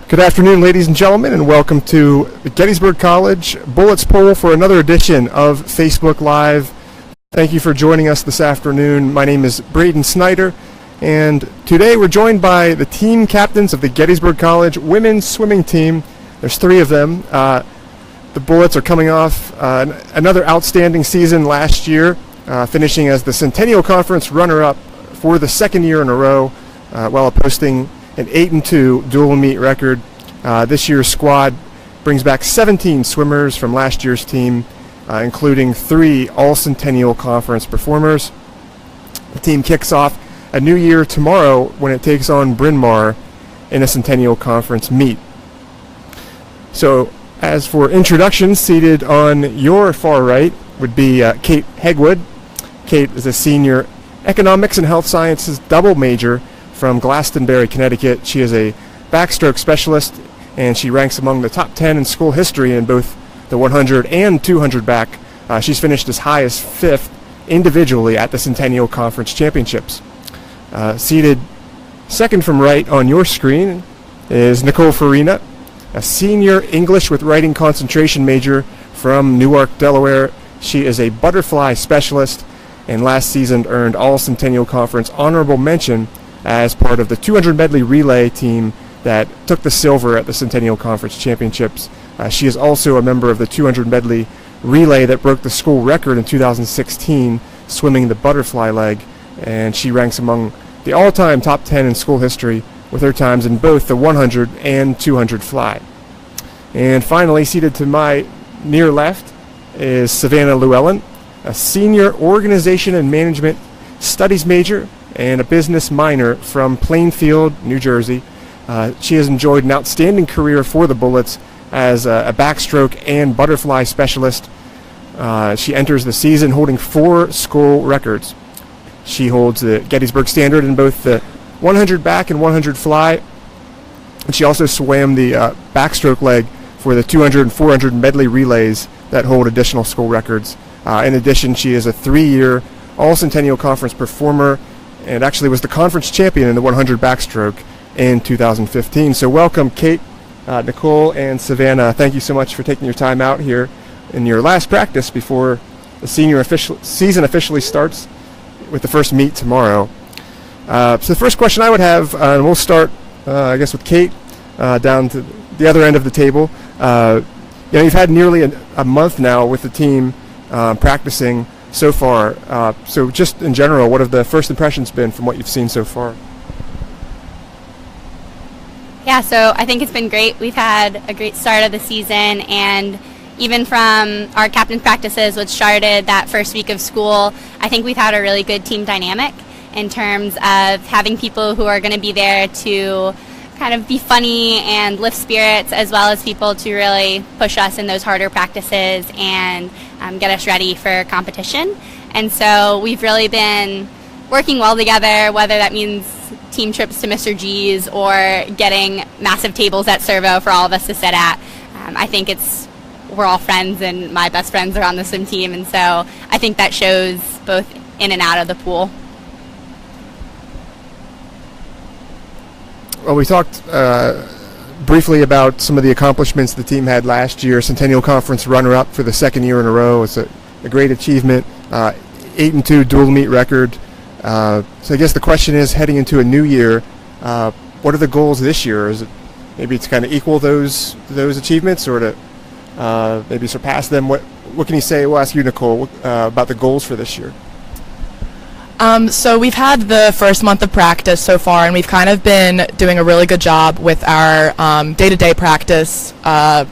Good afternoon, ladies and gentlemen, and welcome to the Gettysburg College Bullets Poll for another edition of Facebook Live. Thank you for joining us this afternoon. My name is Braden Snyder, and today we're joined by the team captains of the Gettysburg College women's swimming team. There's three of them. The Bullets are coming off another outstanding season last year, finishing as the Centennial Conference runner-up for the second year in a row, while posting an 8-2 dual meet record. This year's squad brings back 17 swimmers from last year's team, including 3 All-Centennial Conference performers. The team kicks off a new year tomorrow when it takes on Bryn Mawr in a Centennial Conference meet. So, as for introductions, seated on your far right would be Kate Hegwood. Kate is a senior economics and health sciences double major from Glastonbury, Connecticut. She is a backstroke specialist, and she ranks among the top 10 in school history in both the 100 and 200 back. She's finished as high as 5th individually at the Centennial Conference Championships. Seated second from right on your screen is Nicole Farina, a senior English with writing concentration major from Newark, Delaware. She is a butterfly specialist, and last season earned All Centennial Conference honorable mention as part of the 200 medley relay team that took the silver at the Centennial Conference Championships. She is also a member of the 200 medley relay that broke the school record in 2016, swimming the butterfly leg, and she ranks among the all-time top 10 in school history with her times in both the 100 and 200 fly. And finally, seated to my near left is Savannah Llewellyn, a senior organization and management studies major and a business minor from Plainfield, New Jersey. She has enjoyed an outstanding career for the Bullets as a backstroke and butterfly specialist. She enters the season holding 4 school records. She holds the Gettysburg standard in both the 100 back and 100 fly. And she also swam the backstroke leg for the 200 and 400 medley relays that hold additional school records. In addition, she is a 3-year All-Centennial Conference performer and actually was the conference champion in the 100 backstroke in 2015. So welcome, Kate, Nicole, and Savannah. Thank you so much for taking your time out here in your last practice before the senior season officially starts with the first meet tomorrow. So the first question I would have, and we'll start, I guess, with Kate down to the other end of the table. You've had nearly a month now with the team practicing so far. So just in general, what have the first impressions been from what you've seen so far? Yeah, so I think it's been great. We've had a great start of the season, and even from our captain practices, which started that first week of school, I think we've had a really good team dynamic in terms of having people who are going to be there to kind of be funny and lift spirits, as well as people to really push us in those harder practices and get us ready for competition. And so we've really been working well together, whether that means team trips to Mr. G's or getting massive tables at Servo for all of us to sit at. I think we're all friends, and my best friends are on the swim team, and so I think that shows both in and out of the pool. Well, we talked briefly about some of the accomplishments the team had last year. Centennial Conference runner-up for the second year in a row. It's a great achievement. 8-2 dual meet record. So I guess the question is, heading into a new year, what are the goals this year? Is it maybe to kind of equal those achievements, or to maybe surpass them? What can you say? We'll ask you, Nicole, about the goals for this year. So we've had the first month of practice so far, and we've kind of been doing a really good job with our day-to-day practice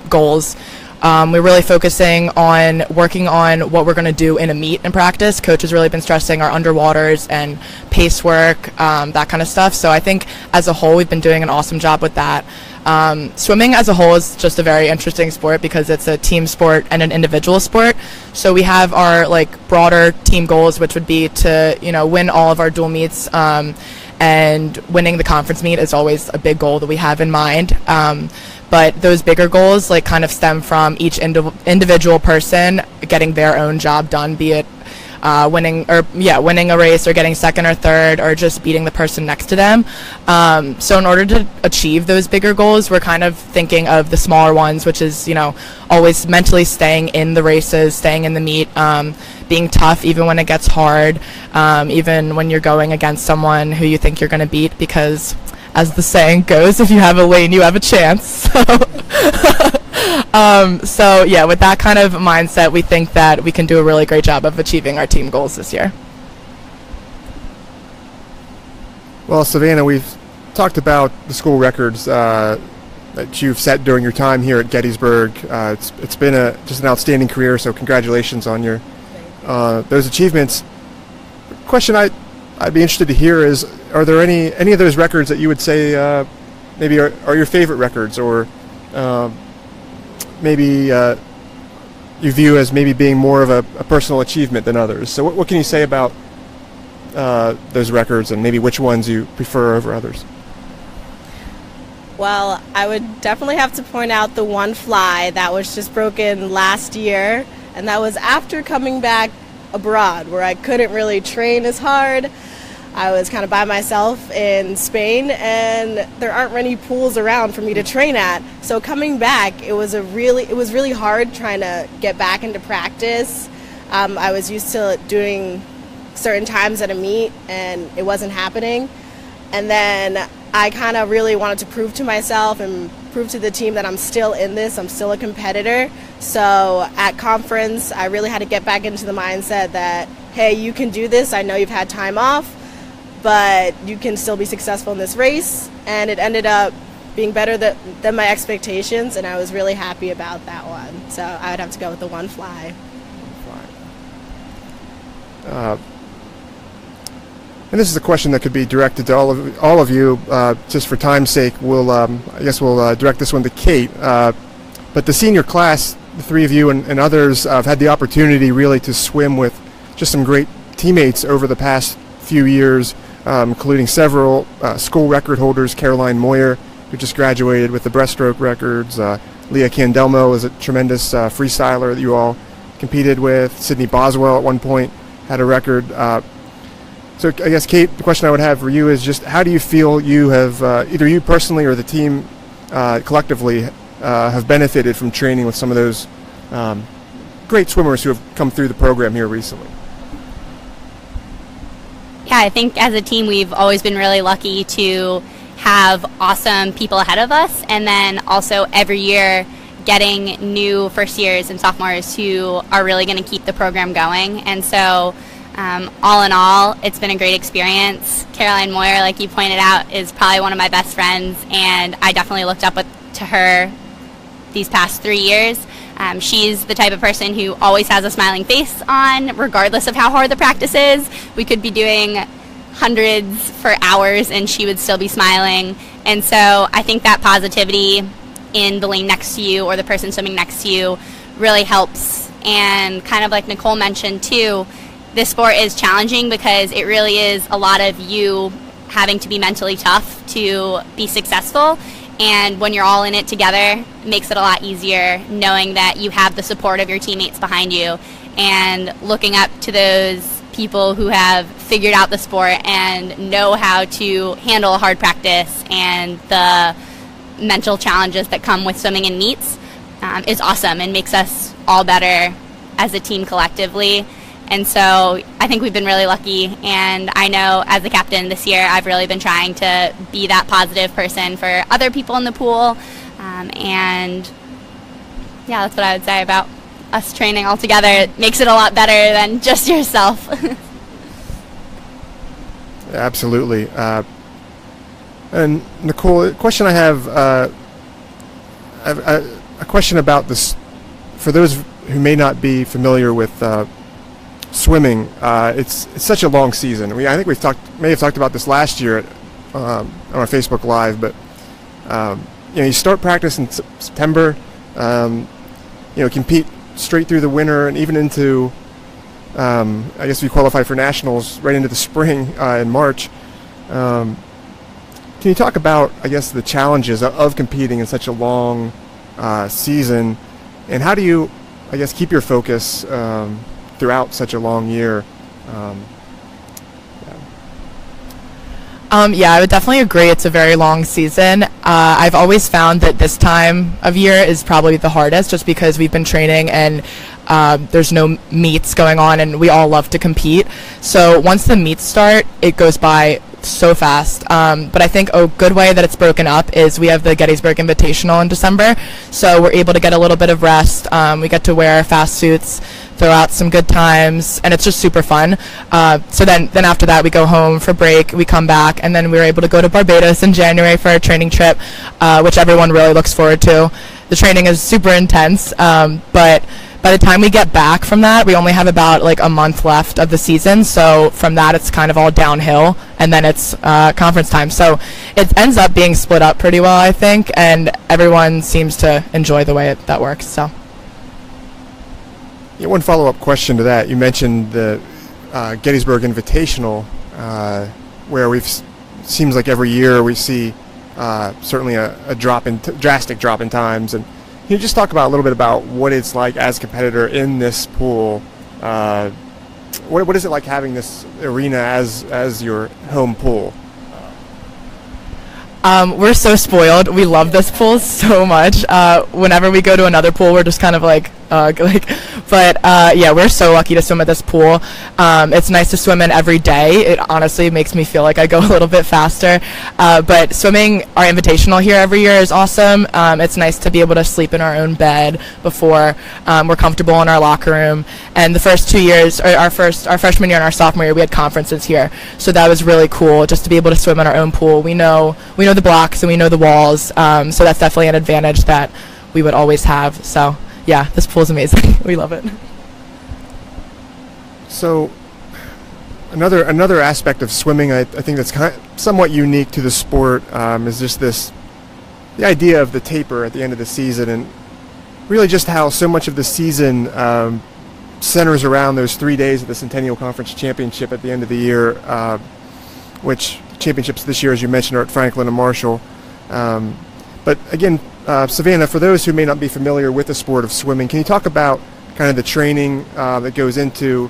goals. We're really focusing on working on what we're going to do in a meet in practice. Coach has really been stressing our underwaters and pace work, that kind of stuff. So I think as a whole, we've been doing an awesome job with that. Swimming as a whole is just a very interesting sport because it's a team sport and an individual sport. So we have our broader team goals, which would be to win all of our dual meets, and winning the conference meet is always a big goal that we have in mind. But those bigger goals kind of stem from each individual person getting their own job done, be it winning a race or getting second or third or just beating the person next to them. So in order to achieve those bigger goals, we're kind of thinking of the smaller ones, which is, always mentally staying in the races, staying in the meet, being tough even when it gets hard, even when you're going against someone who you think you're going to beat, because as the saying goes, if you have a lane, you have a chance. So yeah, with that kind of mindset, we think that we can do a really great job of achieving our team goals this year. Well, Savannah, we've talked about the school records that you've set during your time here at Gettysburg. It's been just an outstanding career, so congratulations on your those achievements. Question I'd be interested to hear is, are there any of those records that you would say maybe are your favorite records, or maybe you view as maybe being more of a personal achievement than others? So what can you say about those records, and maybe which ones you prefer over others? Well, I would definitely have to point out the one fly that was just broken last year, and that was after coming back abroad, where I couldn't really train as hard. I was kind of by myself in Spain, and there aren't many pools around for me to train at. So coming back, it was really hard trying to get back into practice. I was used to doing certain times at a meet, and it wasn't happening. And then I kind of really wanted to prove to myself and prove to the team that I'm still in this, I'm still a competitor. So at conference, I really had to get back into the mindset that, hey, you can do this. I know you've had time off, but you can still be successful in this race. And it ended up being better than my expectations, and I was really happy about that one. So I would have to go with the one fly. And this is a question that could be directed to all of you. Just for time's sake, I guess we'll direct this one to Kate. But the senior class, the three of you and others, have had the opportunity really to swim with just some great teammates over the past few years, including several school record holders. Caroline Moyer, who just graduated with the breaststroke records. Leah Candelmo is a tremendous freestyler that you all competed with. Sydney Boswell at one point had a record. So I guess, Kate, the question I would have for you is just, how do you feel you have, either you personally or the team collectively, have benefited from training with some of those great swimmers who have come through the program here recently? Yeah, I think as a team we've always been really lucky to have awesome people ahead of us, and then also every year getting new first years and sophomores who are really going to keep the program going. And so all in all, it's been a great experience. Caroline Moyer, like you pointed out, is probably one of my best friends, and I definitely looked up to her these past 3 years. She's the type of person who always has a smiling face on, regardless of how hard the practice is. We could be doing hundreds for hours and she would still be smiling. And so I think that positivity in the lane next to you or the person swimming next to you really helps. And kind of like Nicole mentioned too, this sport is challenging because it really is a lot of you having to be mentally tough to be successful. And when you're all in it together, it makes it a lot easier knowing that you have the support of your teammates behind you, and looking up to those people who have figured out the sport and know how to handle hard practice and the mental challenges that come with swimming in meets is awesome and makes us all better as a team collectively. And so I think we've been really lucky, and I know as a captain this year I've really been trying to be that positive person for other people in the pool, and yeah, that's what I would say about us training all together. It makes it a lot better than just yourself. Absolutely. And Nicole, a question I have, a question about this, for those who may not be familiar with swimming. It's such a long season. I think may have talked about this last year on our Facebook Live, but you start practice in September, compete straight through the winter and even into, I guess we qualify for nationals right into the spring in March. Can you talk about, I guess, the challenges of competing in such a long season, and how do you, I guess, keep your focus throughout such a long year, Yeah, I would definitely agree. It's a very long season. I've always found that this time of year is probably the hardest, just because we've been training and there's no meets going on, and we all love to compete. So once the meets start, it goes by so fast. But I think a good way that it's broken up is we have the Gettysburg Invitational in December, so we're able to get a little bit of rest. We get to wear fast suits, throw out some good times, and it's just super fun. So then after that, we go home for break, we come back, and then we're able to go to Barbados in January for our training trip, which everyone really looks forward to. The training is super intense, but by the time we get back from that, we only have about like a month left of the season. So from that, it's kind of all downhill, and then it's conference time. So it ends up being split up pretty well, I think, and everyone seems to enjoy the way that works. So. Yeah, one follow-up question to that. You mentioned the Gettysburg Invitational, where seems like every year we see certainly a drastic drop in times. And can you just talk about a little bit about what it's like as a competitor in this pool? What is it like having this arena as your home pool? We're so spoiled. We love this pool so much. Whenever we go to another pool, we're just kind of like, yeah, we're so lucky to swim at this pool. It's nice to swim in every day. It honestly makes me feel like I go a little bit faster. But swimming our invitational here every year is awesome. It's nice to be able to sleep in our own bed before we're comfortable in our locker room. And the first 2 years, or our freshman year and our sophomore year, we had conferences here. So that was really cool, just to be able to swim in our own pool. We know the blocks and we know the walls. So that's definitely an advantage that we would always have. So yeah, this pool is amazing. We love it. So another aspect of swimming, I think that's somewhat unique to the sport, is just the idea of the taper at the end of the season, and really just how so much of the season centers around those 3 days of the Centennial Conference Championship at the end of the year, which championships this year, as you mentioned, are at Franklin and Marshall. But again, Savannah, for those who may not be familiar with the sport of swimming, can you talk about kind of the training that goes into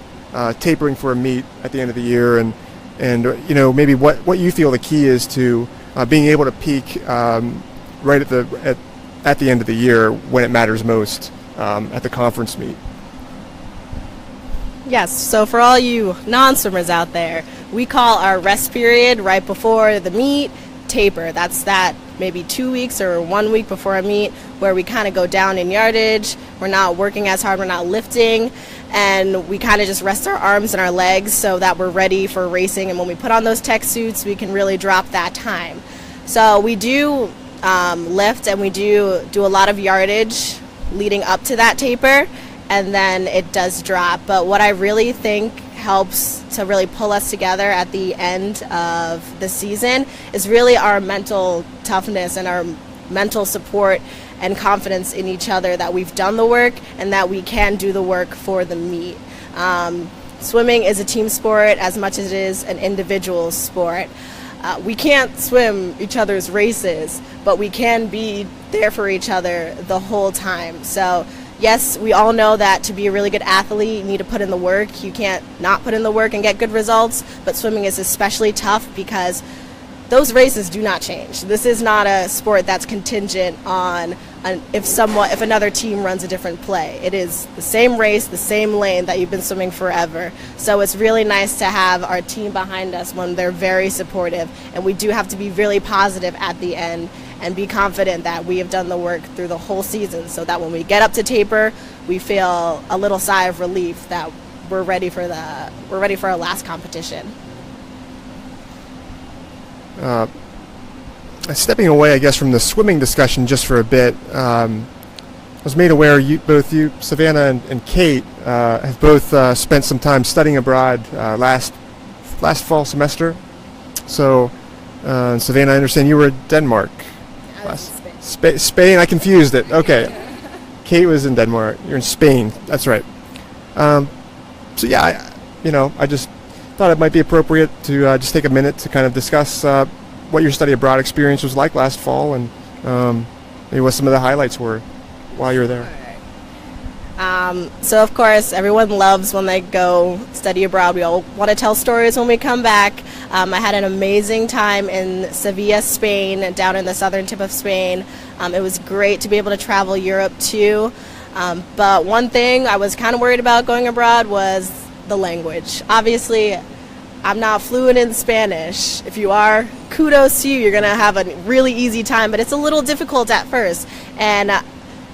tapering for a meet at the end of the year, and maybe what you feel the key is to being able to peak right at the end of the year when it matters most at the conference meet? Yes, so for all you non-swimmers out there, we call our rest period right before the meet taper. That's that maybe 2 weeks or 1 week before a meet where we kind of go down in yardage. We're not working as hard, we're not lifting, and we kind of just rest our arms and our legs so that we're ready for racing. And when we put on those tech suits, we can really drop that time. So we do lift, and we do a lot of yardage leading up to that taper, and then it does drop. But what I really think helps to really pull us together at the end of the season is really our mental toughness and our mental support and confidence in each other that we've done the work and that we can do the work for the meet. Swimming is a team sport as much as it is an individual sport. We can't swim each other's races, but we can be there for each other the whole time. So yes, we all know that to be a really good athlete, you need to put in the work. You can't not put in the work and get good results, but swimming is especially tough because those races do not change. This is not a sport that's contingent on if another team runs a different play. It is the same race, the same lane that you've been swimming forever. So it's really nice to have our team behind us when they're very supportive, and we do have to be really positive at the end and be confident that we have done the work through the whole season, so that when we get up to taper, we feel a little sigh of relief that we're ready for our last competition. Stepping away, I guess, from the swimming discussion just for a bit, I was made aware both you, Savannah, and Kate have both spent some time studying abroad last fall semester. So, Savannah, I understand you were in Denmark. Spain. I confused it. Okay. Kate was in Denmark. You're in Spain. That's right. So yeah, I just thought it might be appropriate to just take a minute to kind of discuss what your study abroad experience was like last fall, and maybe what some of the highlights were while you were there. So of course, everyone loves when they go study abroad. We all want to tell stories when we come back. I had an amazing time in Sevilla, Spain, down in the southern tip of Spain. It was great to be able to travel Europe too. But one thing I was kind of worried about going abroad was the language. Obviously, I'm not fluent in Spanish. If you are, kudos to you. You're going to have a really easy time, but it's a little difficult at first. And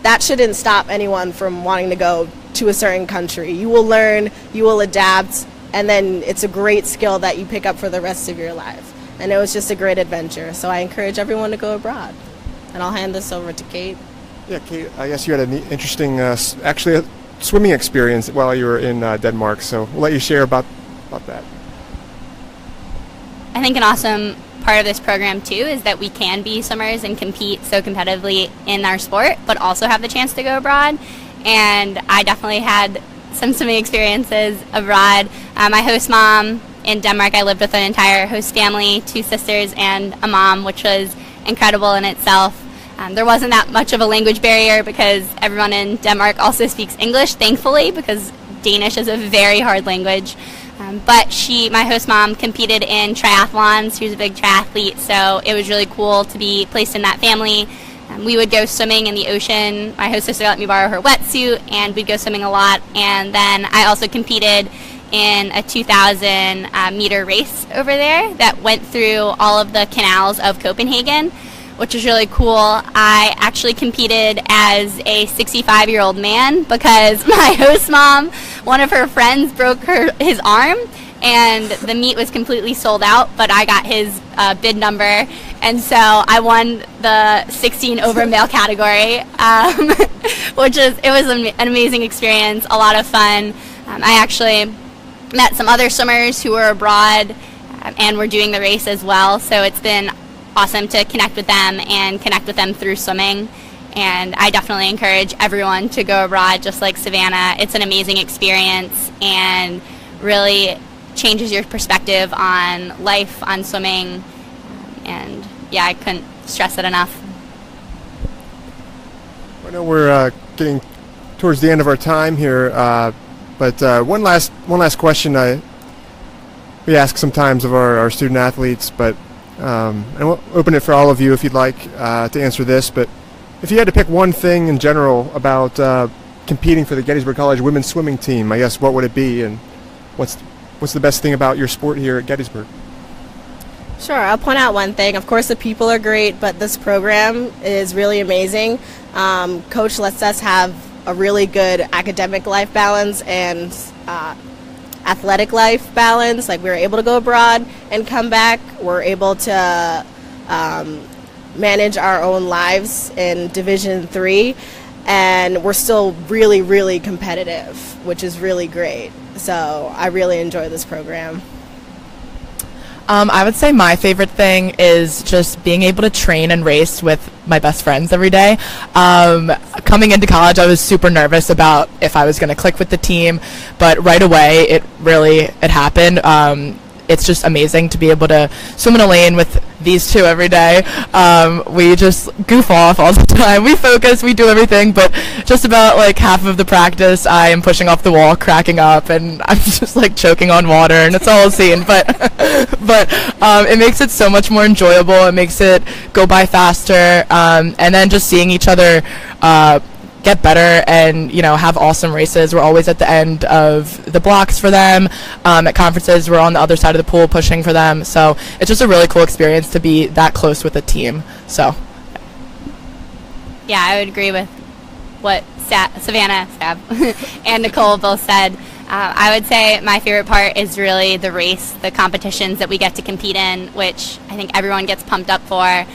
that shouldn't stop anyone from wanting to go to a certain country. You will learn, you will adapt, and then it's a great skill that you pick up for the rest of your life. And it was just a great adventure. So I encourage everyone to go abroad. And I'll hand this over to Kate. Yeah, Kate, I guess you had an interesting, actually, a swimming experience while you were in Denmark, so we'll let you share about that. I think an awesome part of this program too is that we can be swimmers and compete so competitively in our sport, but also have the chance to go abroad. And I definitely had some swimming experiences abroad. My host mom in Denmark, I lived with an entire host family, 2 sisters and a mom, which was incredible in itself. There wasn't that much of a language barrier because everyone in Denmark also speaks English, thankfully, because Danish is a very hard language. But my host mom, competed in triathlons. She was a big triathlete, so it was really cool to be placed in that family. We would go swimming in the ocean. My host sister let me borrow her wetsuit, and we'd go swimming a lot. And then I also competed in a 2,000 meter race over there that went through all of the canals of Copenhagen, which was really cool. I actually competed as a 65-year-old man because my host mom, one of her friends, broke his arm, and the meet was completely sold out, but I got his bid number, and so I won the 16 over male category, which was an amazing experience, a lot of fun. I actually met some other swimmers who were abroad and were doing the race as well, so it's been awesome to connect with them and connect with them through swimming. And I definitely encourage everyone to go abroad just like Savannah. It's an amazing experience and really changes your perspective on life, on swimming, and yeah, I couldn't stress it enough. I know we're getting towards the end of our time here, but one last question we ask sometimes of our student athletes, but and we'll open it for all of you if you'd like to answer this, but if you had to pick one thing in general about competing for the Gettysburg College women's swimming team, I guess what would it be, and what's the best thing about your sport here at Gettysburg? Sure, I'll point out one thing. Of course, the people are great, but this program is really amazing. Coach lets us have a really good academic life balance and athletic life balance. Like, we were able to go abroad and come back. We're able to manage our own lives in Division III, and we're still really, really competitive, which is really great. So I really enjoy this program. I would say my favorite thing is just being able to train and race with my best friends every day. Coming into college, I was super nervous about if I was going to click with the team, but right away it happened. It's just amazing to be able to swim in a lane with these two every day. We just goof off all the time. We focus, we do everything, but just about like half of the practice I am pushing off the wall, cracking up, and I'm just like choking on water, and it's all a scene. But it makes it so much more enjoyable. It makes it go by faster, and then just seeing each other get better and, you know, have awesome races. We're always at the end of the blocks for them. At conferences, we're on the other side of the pool pushing for them. So it's just a really cool experience to be that close with a team. So yeah, I would agree with what Savannah and Nicole both said. I would say my favorite part is really the race, the competitions that we get to compete in, which I think everyone gets pumped up for.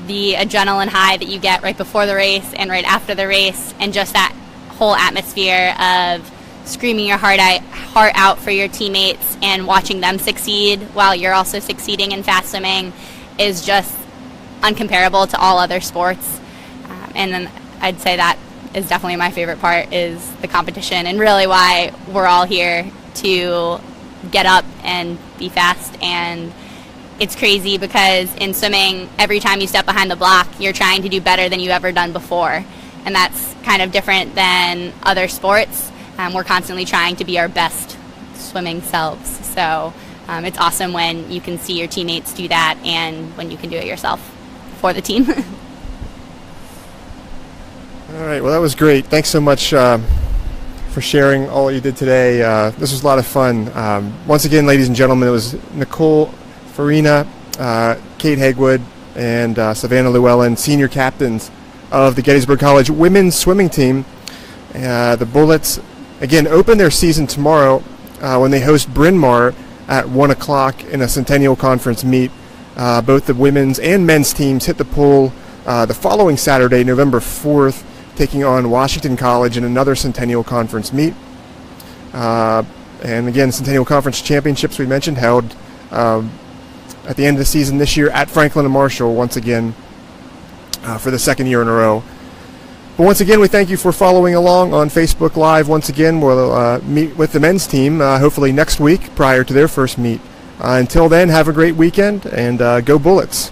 The adrenaline high that you get right before the race and right after the race, and just that whole atmosphere of screaming your heart out for your teammates and watching them succeed while you're also succeeding in fast swimming is just uncomparable to all other sports. And then I'd say that is definitely my favorite part, is the competition, and really why we're all here to get up and be fast. And it's crazy because in swimming, every time you step behind the block, you're trying to do better than you've ever done before. And that's kind of different than other sports. We're constantly trying to be our best swimming selves. So it's awesome when you can see your teammates do that and when you can do it yourself for the team. All right, well, that was great. Thanks so much for sharing all you did today. This was a lot of fun. Once again, ladies and gentlemen, it was Nicole Farina, Kate Hegwood, and Savannah Llewellyn, senior captains of the Gettysburg College women's swimming team. The Bullets, again, open their season tomorrow when they host Bryn Mawr at 1 o'clock in a Centennial Conference meet. Both the women's and men's teams hit the pool the following Saturday, November 4th, taking on Washington College in another Centennial Conference meet. And again, Centennial Conference Championships we mentioned held at the end of the season this year at Franklin and Marshall once again for the second year in a row. But once again, we thank you for following along on Facebook Live. Once again, we'll meet with the men's team hopefully next week prior to their first meet. Until then, have a great weekend and go Bullets.